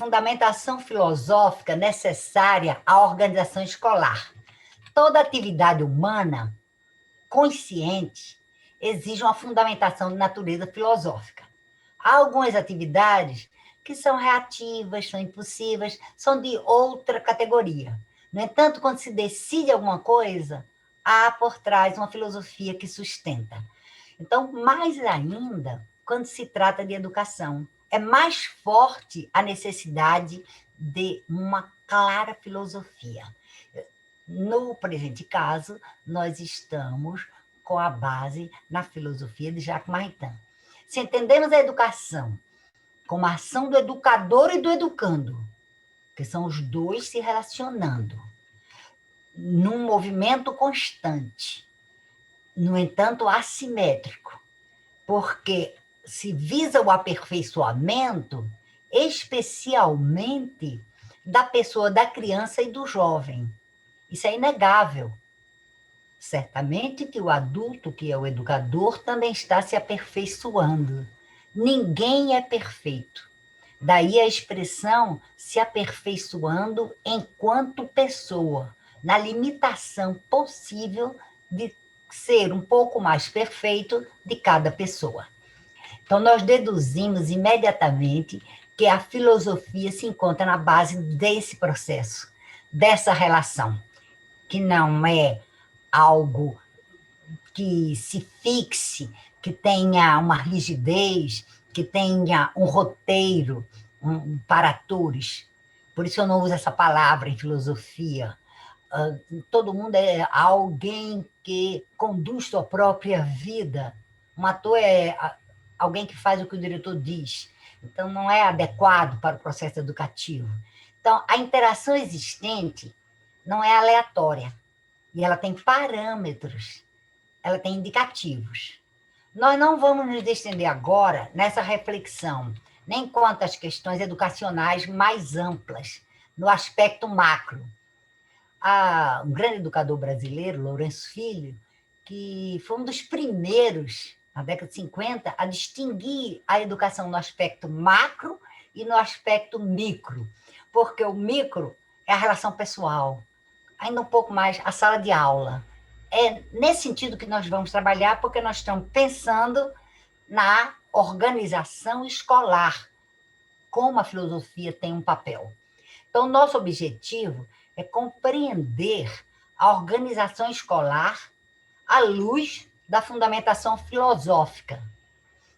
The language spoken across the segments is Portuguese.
fundamentação filosófica necessária à organização escolar. Toda atividade humana consciente exige uma fundamentação de natureza filosófica. Há algumas atividades que são reativas, são impulsivas, são de outra categoria. No entanto, quando se decide alguma coisa, há por trás uma filosofia que sustenta. Então, mais ainda, quando se trata de educação, é mais forte a necessidade de uma clara filosofia. No presente caso, nós estamos com a base na filosofia de Jacques Maritain. Se entendemos a educação como a ação do educador e do educando, que são os dois se relacionando, num movimento constante, no entanto, assimétrico, porque se visa o aperfeiçoamento, especialmente da pessoa, da criança e do jovem. Isso é inegável. Certamente que o adulto, que é o educador, também está se aperfeiçoando. Ninguém é perfeito. Daí a expressão se aperfeiçoando enquanto pessoa, na limitação possível de ser um pouco mais perfeito de cada pessoa. Então, nós deduzimos imediatamente que a filosofia se encontra na base desse processo, dessa relação, que não é algo que se fixe, que tenha uma rigidez, que tenha um roteiro para atores. Por isso eu não uso essa palavra em filosofia. Todo mundo é alguém que conduz sua própria vida. Um ator é alguém que faz o que o diretor diz. Então, não é adequado para o processo educativo. Então, a interação existente não é aleatória. E ela tem parâmetros, ela tem indicativos. Nós não vamos nos estender agora nessa reflexão, nem quanto às questões educacionais mais amplas, no aspecto macro. Um grande educador brasileiro, Lourenço Filho, que foi um dos primeiros, na década de 50, a distinguir a educação no aspecto macro e no aspecto micro, porque o micro é a relação pessoal, ainda um pouco mais a sala de aula. É nesse sentido que nós vamos trabalhar, porque nós estamos pensando na organização escolar, como a filosofia tem um papel. Então, nosso objetivo é compreender a organização escolar à luz da fundamentação filosófica,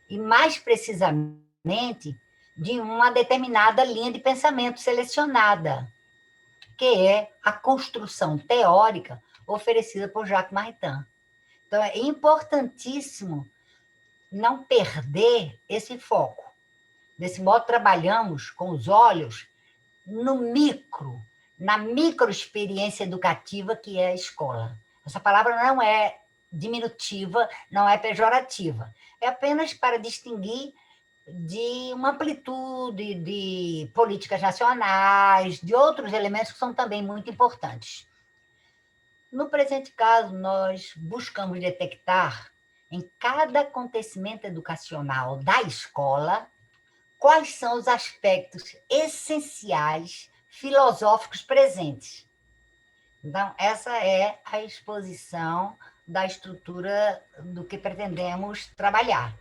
e mais precisamente de uma determinada linha de pensamento selecionada, que é a construção teórica oferecida por Jacques Maritain. Então, é importantíssimo não perder esse foco. Desse modo, trabalhamos com os olhos no micro, na microexperiência educativa que é a escola. Essa palavra não é diminutiva, não é pejorativa. É apenas para distinguir de uma amplitude de políticas nacionais, de outros elementos que são também muito importantes. No presente caso, nós buscamos detectar em cada acontecimento educacional da escola quais são os aspectos essenciais filosóficos presentes. Então, essa é a exposição da estrutura do que pretendemos trabalhar.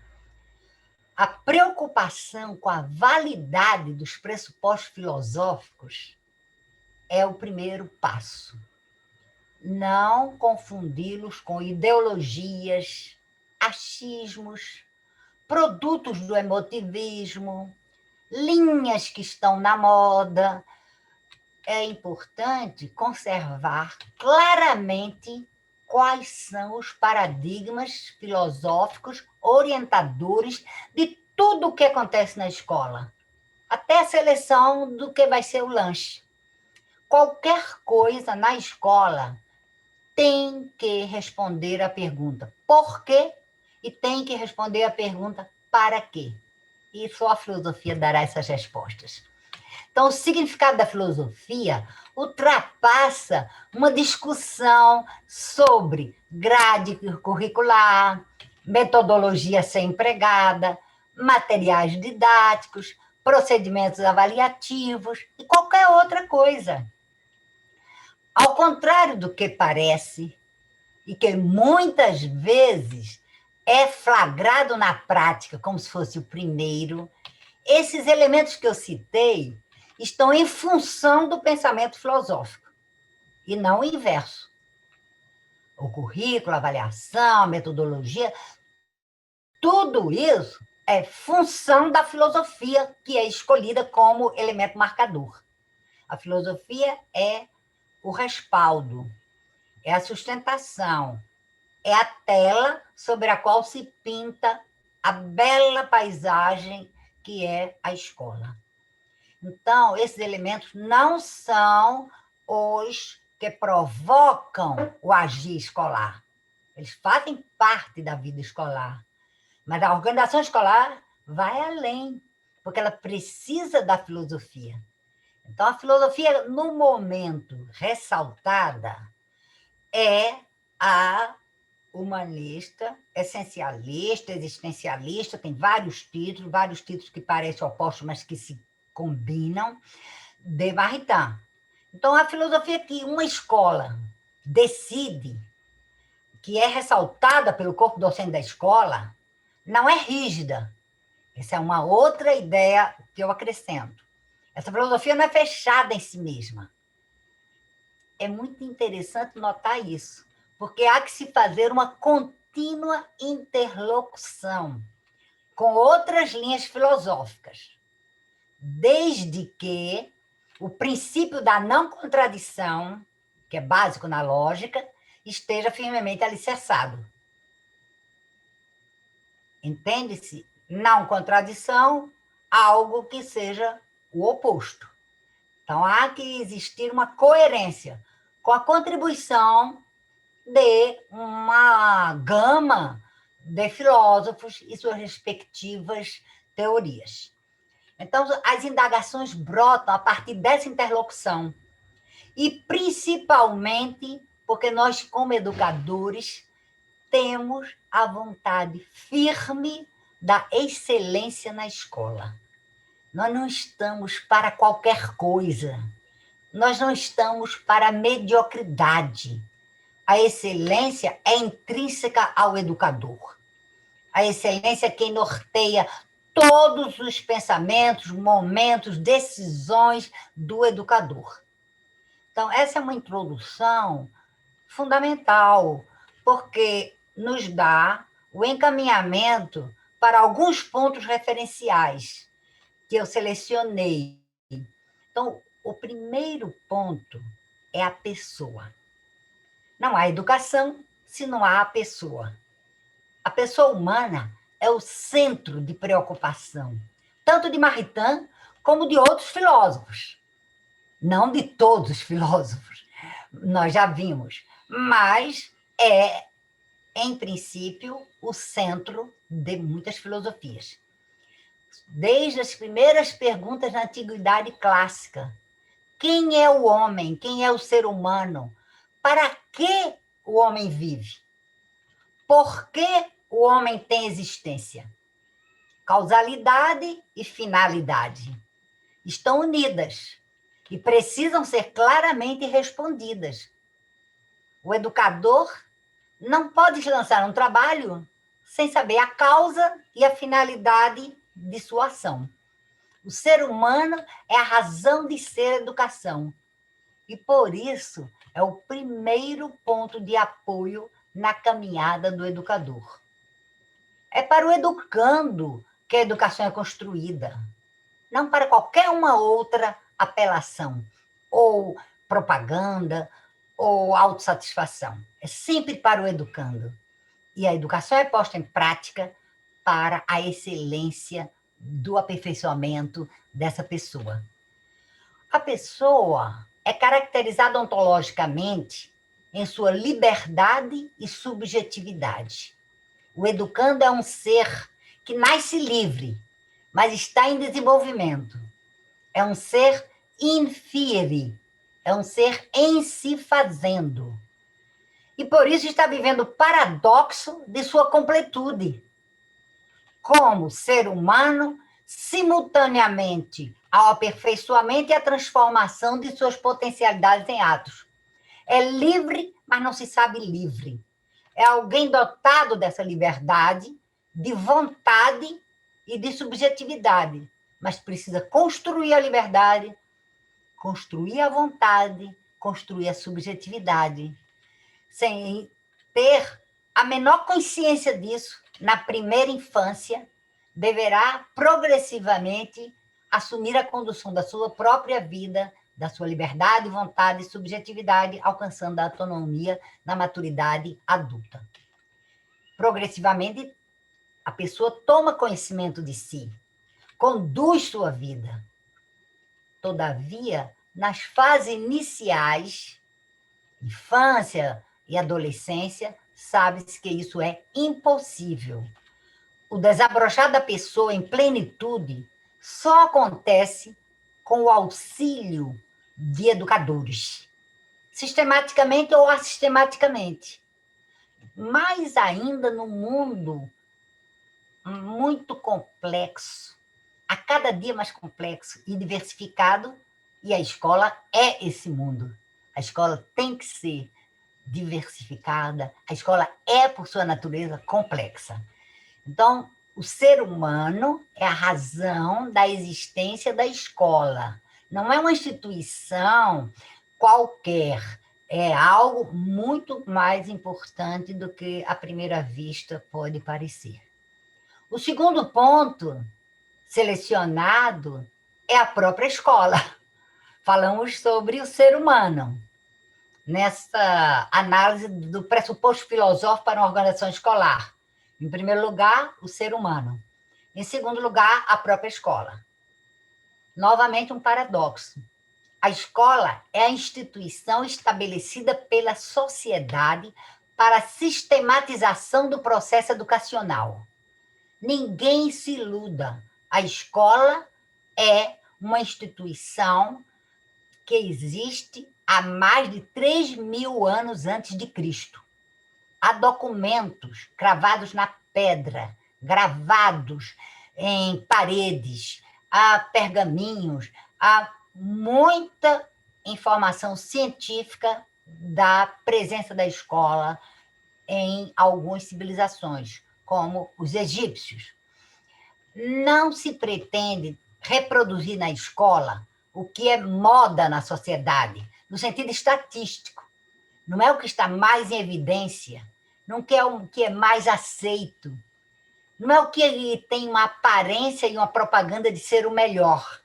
A preocupação com a validade dos pressupostos filosóficos é o primeiro passo. Não confundi-los com ideologias, achismos, produtos do emotivismo, linhas que estão na moda. É importante conservar claramente quais são os paradigmas filosóficos orientadores de tudo o que acontece na escola, até a seleção do que vai ser o lanche. Qualquer coisa na escola tem que responder a pergunta por quê e tem que responder a pergunta para quê. E só a filosofia dará essas respostas. Então, o significado da filosofia ultrapassa uma discussão sobre grade curricular, metodologia a ser empregada, materiais didáticos, procedimentos avaliativos e qualquer outra coisa. Ao contrário do que parece, e que muitas vezes é flagrado na prática como se fosse o primeiro, esses elementos que eu citei estão em função do pensamento filosófico, e não o inverso. O currículo, a avaliação, a metodologia, tudo isso é função da filosofia que é escolhida como elemento marcador. A filosofia é o respaldo, é a sustentação, é a tela sobre a qual se pinta a bela paisagem que é a escola. Então, esses elementos não são os que provocam o agir escolar. Eles fazem parte da vida escolar. Mas a organização escolar vai além, porque ela precisa da filosofia. Então, a filosofia, no momento ressaltada, é a humanista, essencialista, existencialista, tem vários títulos que parecem opostos, mas que se combinam, de Maritain. Então, a filosofia que uma escola decide, que é ressaltada pelo corpo docente da escola, não é rígida. Essa é uma outra ideia que eu acrescento. Essa filosofia não é fechada em si mesma. É muito interessante notar isso, porque há que se fazer uma contínua interlocução com outras linhas filosóficas, desde que o princípio da não contradição, que é básico na lógica, esteja firmemente alicerçado. Entende-se? Não contradição, algo que seja o oposto. Então, há que existir uma coerência com a contribuição de uma gama de filósofos e suas respectivas teorias. Então, as indagações brotam a partir dessa interlocução. E, principalmente, porque nós, como educadores, temos a vontade firme da excelência na escola. Nós não estamos para qualquer coisa. Nós não estamos para a mediocridade. A excelência é intrínseca ao educador. A excelência é quem norteia todos os pensamentos, momentos, decisões do educador. Então, essa é uma introdução fundamental, porque nos dá o encaminhamento para alguns pontos referenciais que eu selecionei. Então, o primeiro ponto é a pessoa. Não há educação se não há a pessoa. A pessoa humana é o centro de preocupação, tanto de Maritain como de outros filósofos. Não de todos os filósofos, nós já vimos, mas é, em princípio, o centro de muitas filosofias. Desde as primeiras perguntas na Antiguidade Clássica. Quem é o homem? Quem é o ser humano? Para que o homem vive? Por que o homem tem existência? Causalidade e finalidade estão unidas e precisam ser claramente respondidas. O educador não pode lançar um trabalho sem saber a causa e a finalidade de sua ação. O ser humano é a razão de ser a educação. E, por isso, é o primeiro ponto de apoio na caminhada do educador. É para o educando que a educação é construída, não para qualquer uma outra apelação, ou propaganda, ou autossatisfação. É sempre para o educando. E a educação é posta em prática para a excelência do aperfeiçoamento dessa pessoa. A pessoa é caracterizada ontologicamente em sua liberdade e subjetividade. O educando é um ser que nasce livre, mas está em desenvolvimento. É um ser in fieri, é um ser em si fazendo. E por isso está vivendo o paradoxo de sua completude. Como ser humano simultaneamente ao aperfeiçoamento e à transformação de suas potencialidades em atos. É livre, mas não se sabe livre. É alguém dotado dessa liberdade, de vontade e de subjetividade, mas precisa construir a liberdade, construir a vontade, construir a subjetividade, sem ter a menor consciência disso. Na primeira infância, deverá progressivamente assumir a condução da sua própria vida, da sua liberdade, vontade e subjetividade, alcançando a autonomia na maturidade adulta. Progressivamente, a pessoa toma conhecimento de si, conduz sua vida. Todavia, nas fases iniciais, infância e adolescência, sabe-se que isso é impossível. O desabrochar da pessoa em plenitude só acontece com o auxílio de educadores, sistematicamente ou assistematicamente. Mais ainda no mundo muito complexo, a cada dia mais complexo e diversificado, e a escola é esse mundo. A escola tem que ser diversificada, a escola é, por sua natureza, complexa. Então, o ser humano é a razão da existência da escola. Não é uma instituição qualquer, é algo muito mais importante do que à primeira vista pode parecer. O segundo ponto selecionado é a própria escola. Falamos sobre o ser humano, nessa análise do pressuposto filosófico para uma organização escolar. Em primeiro lugar, o ser humano. Em segundo lugar, a própria escola. Novamente, um paradoxo. A escola é a instituição estabelecida pela sociedade para a sistematização do processo educacional. Ninguém se iluda. A escola é uma instituição que existe há mais de 3.000 anos antes de Cristo. Há documentos cravados na pedra, gravados em paredes, há pergaminhos, há muita informação científica da presença da escola em algumas civilizações, como os egípcios. Não se pretende reproduzir na escola o que é moda na sociedade, no sentido estatístico. Não é o que está mais em evidência, não é o que é mais aceito, não é o que tem uma aparência e uma propaganda de ser o melhor.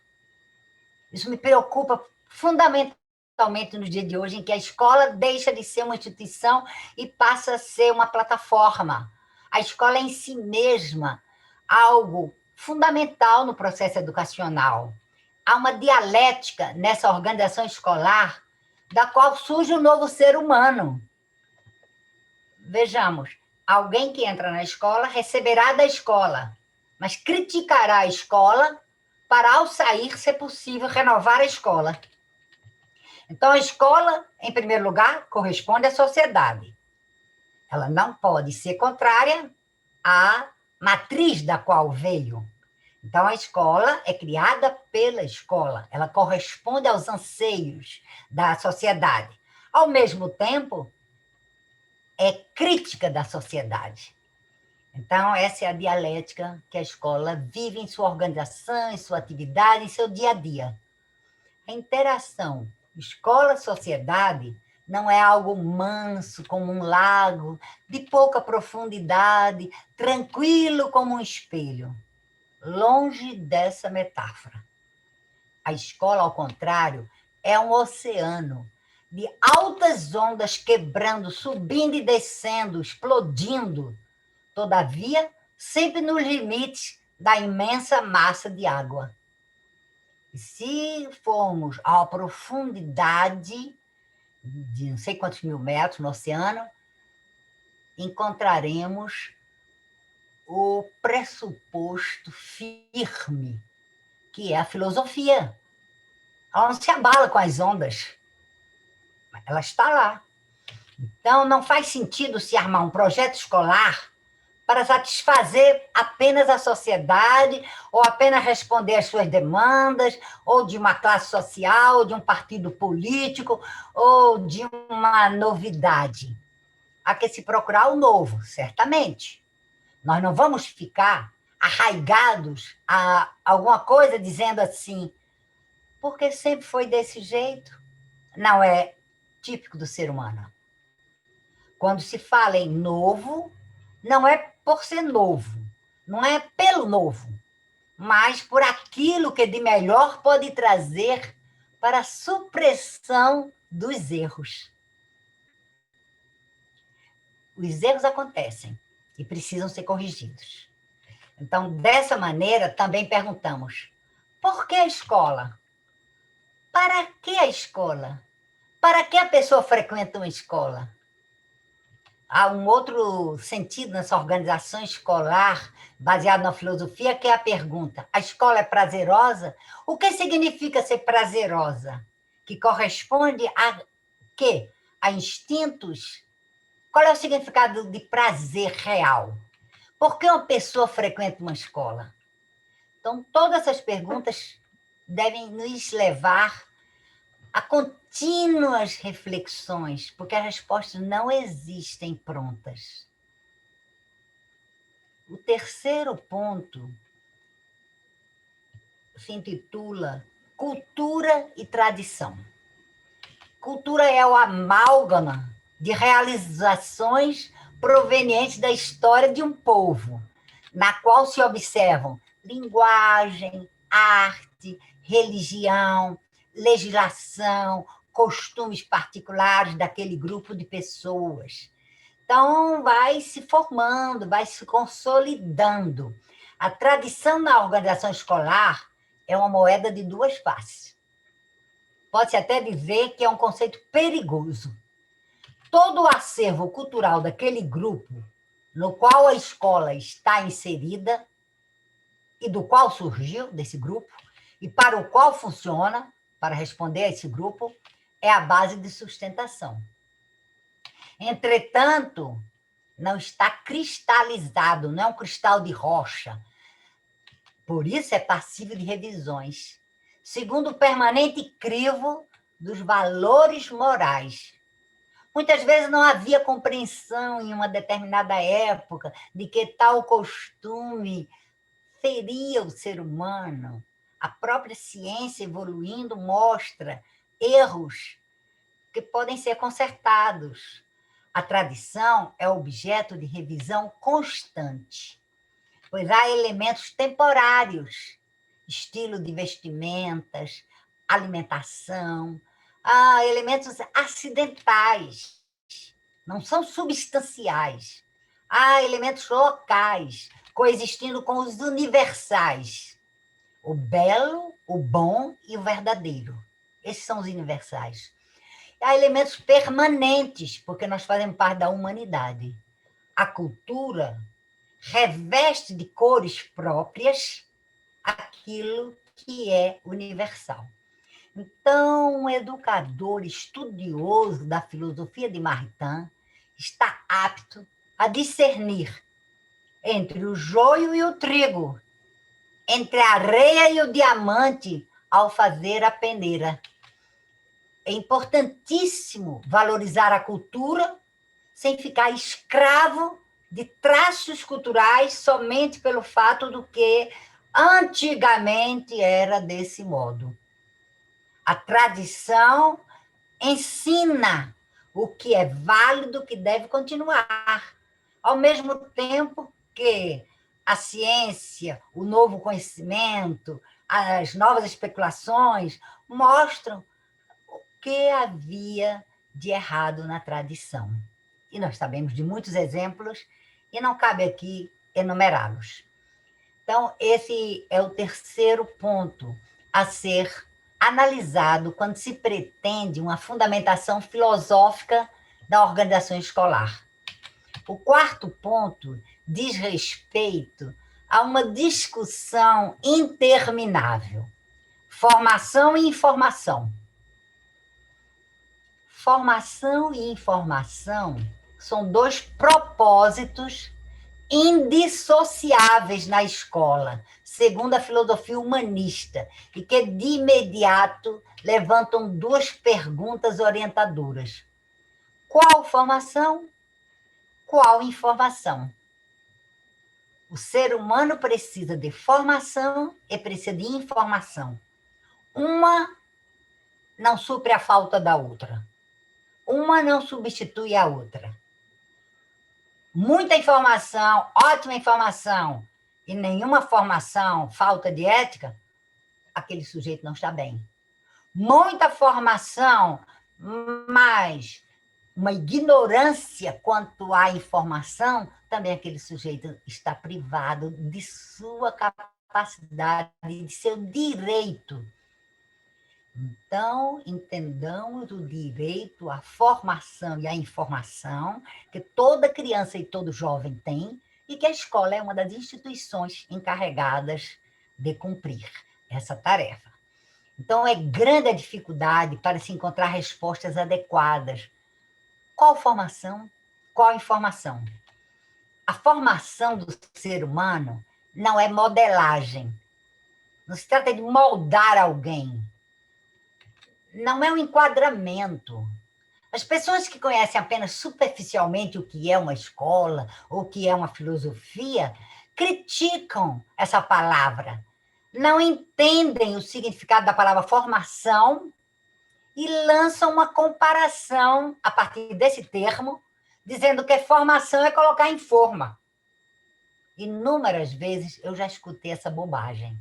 Isso me preocupa fundamentalmente nos dias de hoje, em que a escola deixa de ser uma instituição e passa a ser uma plataforma. A escola é em si mesma algo fundamental no processo educacional. Há uma dialética nessa organização escolar da qual surge um novo ser humano. Vejamos, alguém que entra na escola receberá da escola, mas criticará a escola para, ao sair, ser possível renovar a escola. Então, a escola, em primeiro lugar, corresponde à sociedade. Ela não pode ser contrária à matriz da qual veio. Então, a escola é criada pela escola, ela corresponde aos anseios da sociedade. Ao mesmo tempo, é crítica da sociedade. Então, essa é a dialética que a escola vive em sua organização, em sua atividade, em seu dia a dia. A interação escola-sociedade não é algo manso, como um lago, de pouca profundidade, tranquilo como um espelho. Longe dessa metáfora. A escola, ao contrário, é um oceano de altas ondas quebrando, subindo e descendo, explodindo, todavia, sempre nos limites da imensa massa de água. E se formos à profundidade de não sei quantos mil metros no oceano, encontraremos o pressuposto firme, que é a filosofia. Ela não se abala com as ondas, ela está lá. Então, não faz sentido se armar um projeto escolar para satisfazer apenas a sociedade, ou apenas responder às suas demandas, ou de uma classe social, ou de um partido político, ou de uma novidade. Há que se procurar o novo, certamente. Nós não vamos ficar arraigados a alguma coisa dizendo assim, porque sempre foi desse jeito. Não é típico do ser humano. Quando se fala em novo, não é por ser novo, não é pelo novo, mas por aquilo que de melhor pode trazer para a supressão dos erros. Os erros acontecem e precisam ser corrigidos. Então, dessa maneira, também perguntamos: por que a escola? Para que a escola? Para que a pessoa frequenta uma escola? Há um outro sentido nessa organização escolar, baseado na filosofia, que é a pergunta: a escola é prazerosa? O que significa ser prazerosa? Que corresponde a quê? A instintos? Qual é o significado de prazer real? Por que uma pessoa frequenta uma escola? Então, todas essas perguntas devem nos levar a contínuas reflexões, porque as respostas não existem prontas. O terceiro ponto se intitula Cultura e Tradição. Cultura é o amálgama de realizações provenientes da história de um povo, na qual se observam linguagem, arte, religião, legislação, costumes particulares daquele grupo de pessoas. Então, vai se formando, vai se consolidando. A tradição na organização escolar é uma moeda de duas faces. Pode-se até dizer que é um conceito perigoso. Todo o acervo cultural daquele grupo, no qual a escola está inserida, e do qual surgiu, desse grupo, e para o qual funciona, para responder a esse grupo, é a base de sustentação. Entretanto, não está cristalizado, não é um cristal de rocha. Por isso é passível de revisões, segundo o permanente crivo dos valores morais. Muitas vezes não havia compreensão em uma determinada época de que tal costume feria o ser humano. A própria ciência evoluindo mostra erros que podem ser consertados. A tradição é objeto de revisão constante, pois há elementos temporários, estilo de vestimentas, alimentação, há elementos acidentais, não são substanciais. Há elementos locais, coexistindo com os universais. O belo, o bom e o verdadeiro. Esses são os universais. Há elementos permanentes, porque nós fazemos parte da humanidade. A cultura reveste de cores próprias aquilo que é universal. Então, um educador estudioso da filosofia de Maritain está apto a discernir entre o joio e o trigo, entre a areia e o diamante, ao fazer a peneira. É importantíssimo valorizar a cultura sem ficar escravo de traços culturais somente pelo fato do que antigamente era desse modo. A tradição ensina o que é válido, o que deve continuar, ao mesmo tempo que a ciência, o novo conhecimento, as novas especulações mostram o que havia de errado na tradição. E nós sabemos de muitos exemplos e não cabe aqui enumerá-los. Então, esse é o terceiro ponto a ser analisado quando se pretende uma fundamentação filosófica da organização escolar. O quarto ponto diz respeito a uma discussão interminável. Formação e informação. Formação e informação são dois propósitos indissociáveis na escola, segundo a filosofia humanista, e que de imediato levantam duas perguntas orientadoras. Qual formação? Qual informação? O ser humano precisa de formação e precisa de informação. Uma não supre a falta da outra. Uma não substitui a outra. Muita informação, ótima informação, e nenhuma formação, falta de ética, aquele sujeito não está bem. Muita formação, mas uma ignorância quanto à informação, também aquele sujeito está privado de sua capacidade, de seu direito. Então, entendamos o direito à formação e à informação que toda criança e todo jovem tem e que a escola é uma das instituições encarregadas de cumprir essa tarefa. Então, é grande a dificuldade para se encontrar respostas adequadas. Qual formação? Qual informação? A formação do ser humano não é modelagem. Não se trata de moldar alguém. Não é um enquadramento. As pessoas que conhecem apenas superficialmente o que é uma escola ou o que é uma filosofia criticam essa palavra, não entendem o significado da palavra formação e lançam uma comparação a partir desse termo, dizendo que formação é colocar em forma. Inúmeras vezes eu já escutei essa bobagem.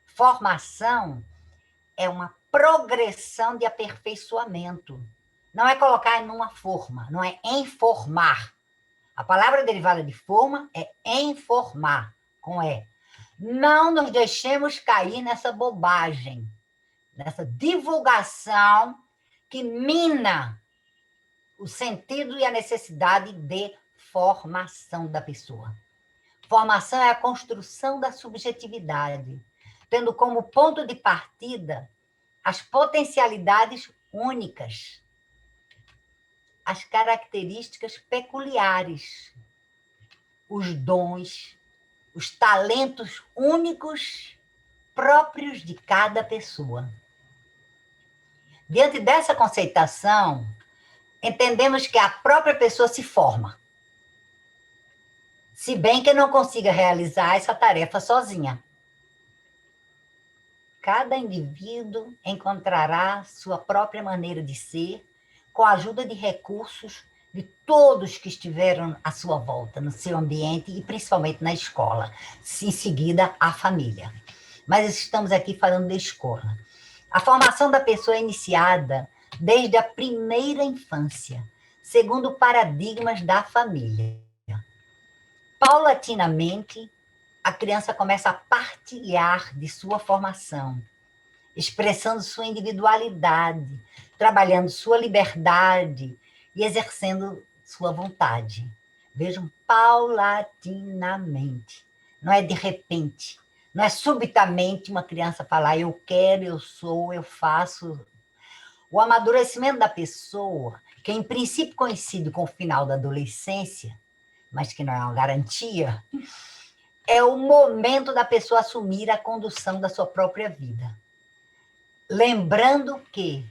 Formação é uma progressão de aperfeiçoamento. Não é colocar em uma forma, não é informar. A palavra derivada de forma é informar, com E. Não nos deixemos cair nessa bobagem, nessa divulgação que mina o sentido e a necessidade de formação da pessoa. Formação é a construção da subjetividade, tendo como ponto de partida as potencialidades únicas, as características peculiares, os dons, os talentos únicos próprios de cada pessoa. Diante dessa conceituação, entendemos que a própria pessoa se forma, se bem que não consiga realizar essa tarefa sozinha. Cada indivíduo encontrará sua própria maneira de ser, com a ajuda de recursos de todos que estiveram à sua volta, no seu ambiente e principalmente na escola. Em seguida, a família. Mas estamos aqui falando da escola. A formação da pessoa é iniciada desde a primeira infância, segundo paradigmas da família. Paulatinamente, a criança começa a partilhar de sua formação, expressando sua individualidade, trabalhando sua liberdade e exercendo sua vontade. Vejam, paulatinamente. Não é de repente, não é subitamente uma criança falar eu quero, eu sou, eu faço. O amadurecimento da pessoa, que em princípio coincide com o final da adolescência, mas que não é uma garantia, é o momento da pessoa assumir a condução da sua própria vida. Lembrando que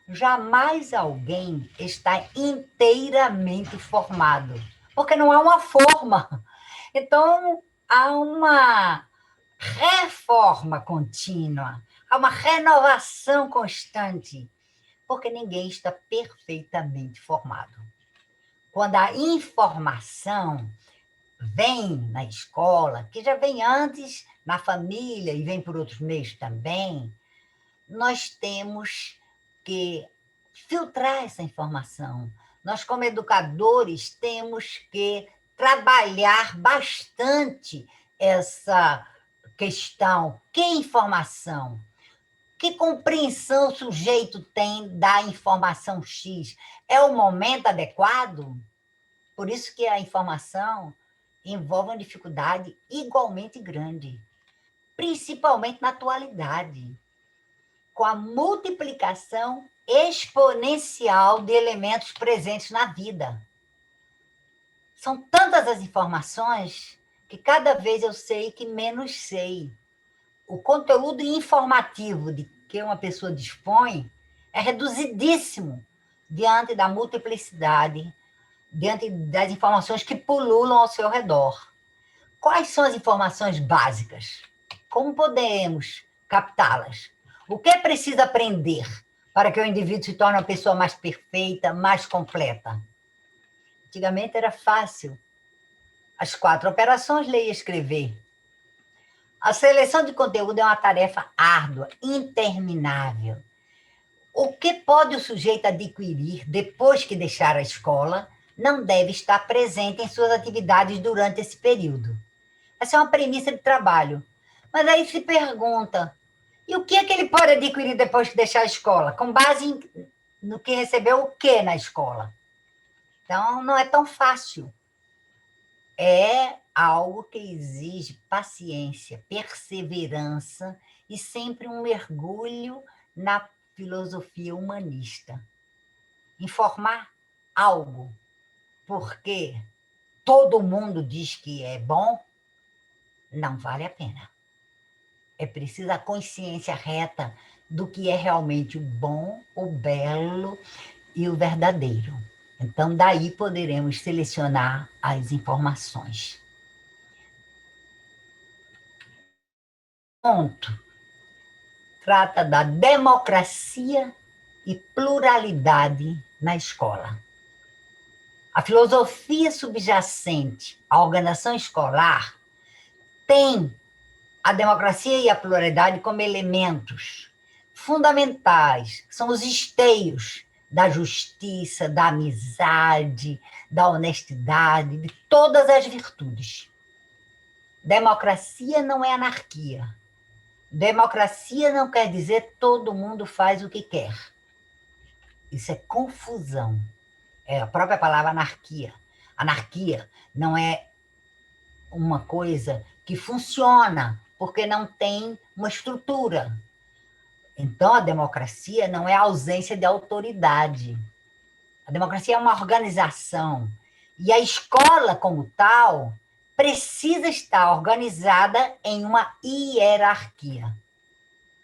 jamais alguém está inteiramente formado, porque não há uma forma. Então, há uma reforma contínua, há uma renovação constante, porque ninguém está perfeitamente formado. Quando a informação vem na escola, que já vem antes na família e vem por outros meios também, nós temos que filtrar essa informação. Nós, como educadores, temos que trabalhar bastante essa questão. Que informação? Que compreensão o sujeito tem da informação X? É o momento adequado? Por isso que a informação envolve uma dificuldade igualmente grande, principalmente na atualidade, com a multiplicação exponencial de elementos presentes na vida. São tantas as informações que cada vez eu sei que menos sei. O conteúdo informativo de que uma pessoa dispõe é reduzidíssimo diante da multiplicidade, diante das informações que pululam ao seu redor. Quais são as informações básicas? Como podemos captá-las? O que é preciso aprender para que o indivíduo se torne uma pessoa mais perfeita, mais completa? Antigamente era fácil. As 4 operações, ler e escrever. A seleção de conteúdo é uma tarefa árdua, interminável. O que pode o sujeito adquirir depois que deixar a escola não deve estar presente em suas atividades durante esse período. Essa é uma premissa de trabalho. Mas aí se pergunta, e o que é que ele pode adquirir depois que deixar a escola? Com base no que recebeu o quê na escola? Então, não é tão fácil. É algo que exige paciência, perseverança e sempre um mergulho na filosofia humanista. Informar algo porque todo mundo diz que é bom, não vale a pena. É preciso a consciência reta do que é realmente o bom, o belo e o verdadeiro. Então, daí poderemos selecionar as informações. Ponto. Trata da democracia e pluralidade na escola. A filosofia subjacente à organização escolar tem a democracia e a pluralidade como elementos fundamentais, são os esteios da justiça, da amizade, da honestidade, de todas as virtudes. Democracia não é anarquia. Democracia não quer dizer todo mundo faz o que quer. Isso é confusão. É a própria palavra anarquia. Anarquia não é uma coisa que funciona, porque não tem uma estrutura. Então, a democracia não é a ausência de autoridade. A democracia é uma organização. E a escola, como tal, precisa estar organizada em uma hierarquia.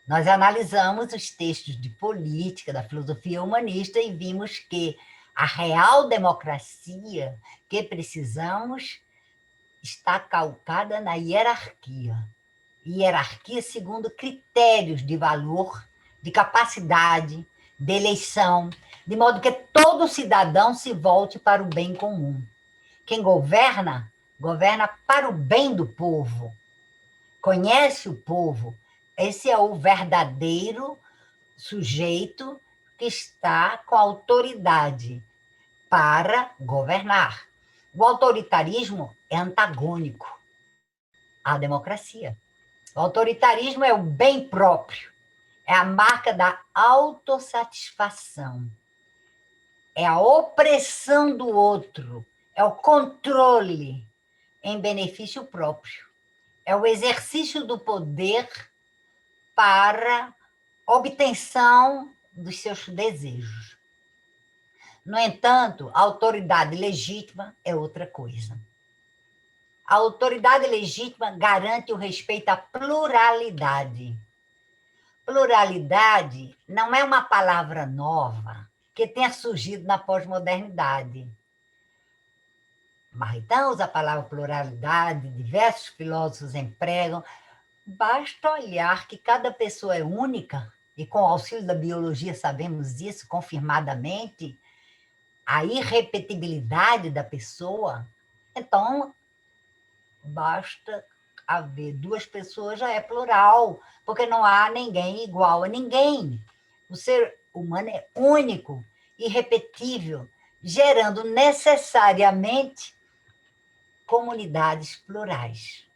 Nós analisamos os textos de política, da filosofia humanista, e vimos que a real democracia que precisamos está calcada na hierarquia. Hierarquia segundo critérios de valor, de capacidade, de eleição, de modo que todo cidadão se volte para o bem comum. Quem governa, governa para o bem do povo. Conhece o povo. Esse é o verdadeiro sujeito que está com autoridade para governar. O autoritarismo é antagônico à democracia. O autoritarismo é o bem próprio, é a marca da autossatisfação, é a opressão do outro, é o controle em benefício próprio, é o exercício do poder para obtenção dos seus desejos. No entanto, a autoridade legítima é outra coisa. A autoridade legítima garante o respeito à pluralidade. Pluralidade não é uma palavra nova que tenha surgido na pós-modernidade. Maritain usa a palavra pluralidade, diversos filósofos empregam. Basta olhar que cada pessoa é única, e com o auxílio da biologia sabemos isso confirmadamente, a irrepetibilidade da pessoa. Então, basta haver 2 pessoas, já é plural, porque não há ninguém igual a ninguém. O ser humano é único, irrepetível, gerando necessariamente comunidades plurais,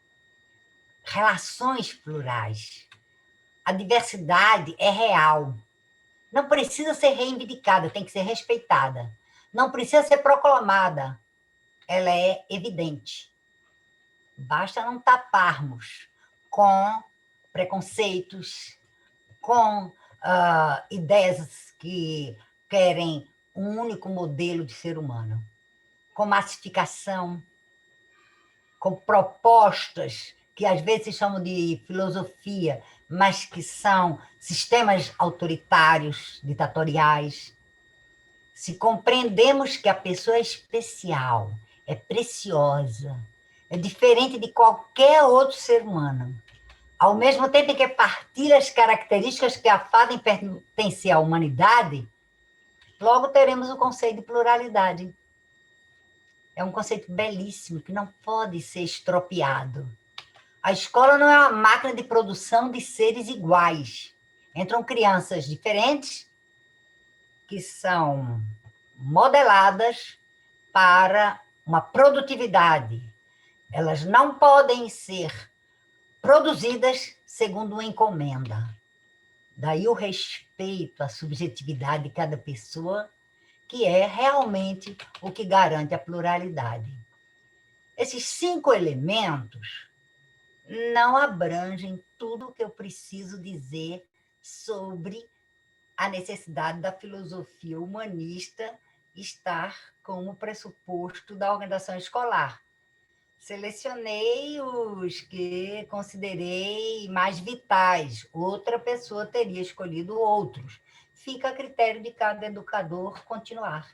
relações plurais. A diversidade é real. Não precisa ser reivindicada, tem que ser respeitada. Não precisa ser proclamada, ela é evidente. Basta não taparmos com preconceitos, com ideias que querem um único modelo de ser humano. com massificação, com propostas que às vezes se chamam de filosofia, mas que são sistemas autoritários, ditatoriais. Se compreendemos que a pessoa é especial, é preciosa, é diferente de qualquer outro ser humano, ao mesmo tempo que partilha as características que a fazem pertencer à humanidade, logo teremos o conceito de pluralidade. É um conceito belíssimo que não pode ser estropiado. A escola não é uma máquina de produção de seres iguais. Entram crianças diferentes que são modeladas para uma produtividade. Elas não podem ser produzidas segundo uma encomenda. Daí o respeito à subjetividade de cada pessoa, que é realmente o que garante a pluralidade. Esses 5 elementos não abrangem tudo o que eu preciso dizer sobre a necessidade da filosofia humanista estar como pressuposto da organização escolar. Selecionei os que considerei mais vitais. Outra pessoa teria escolhido outros. Fica a critério de cada educador continuar.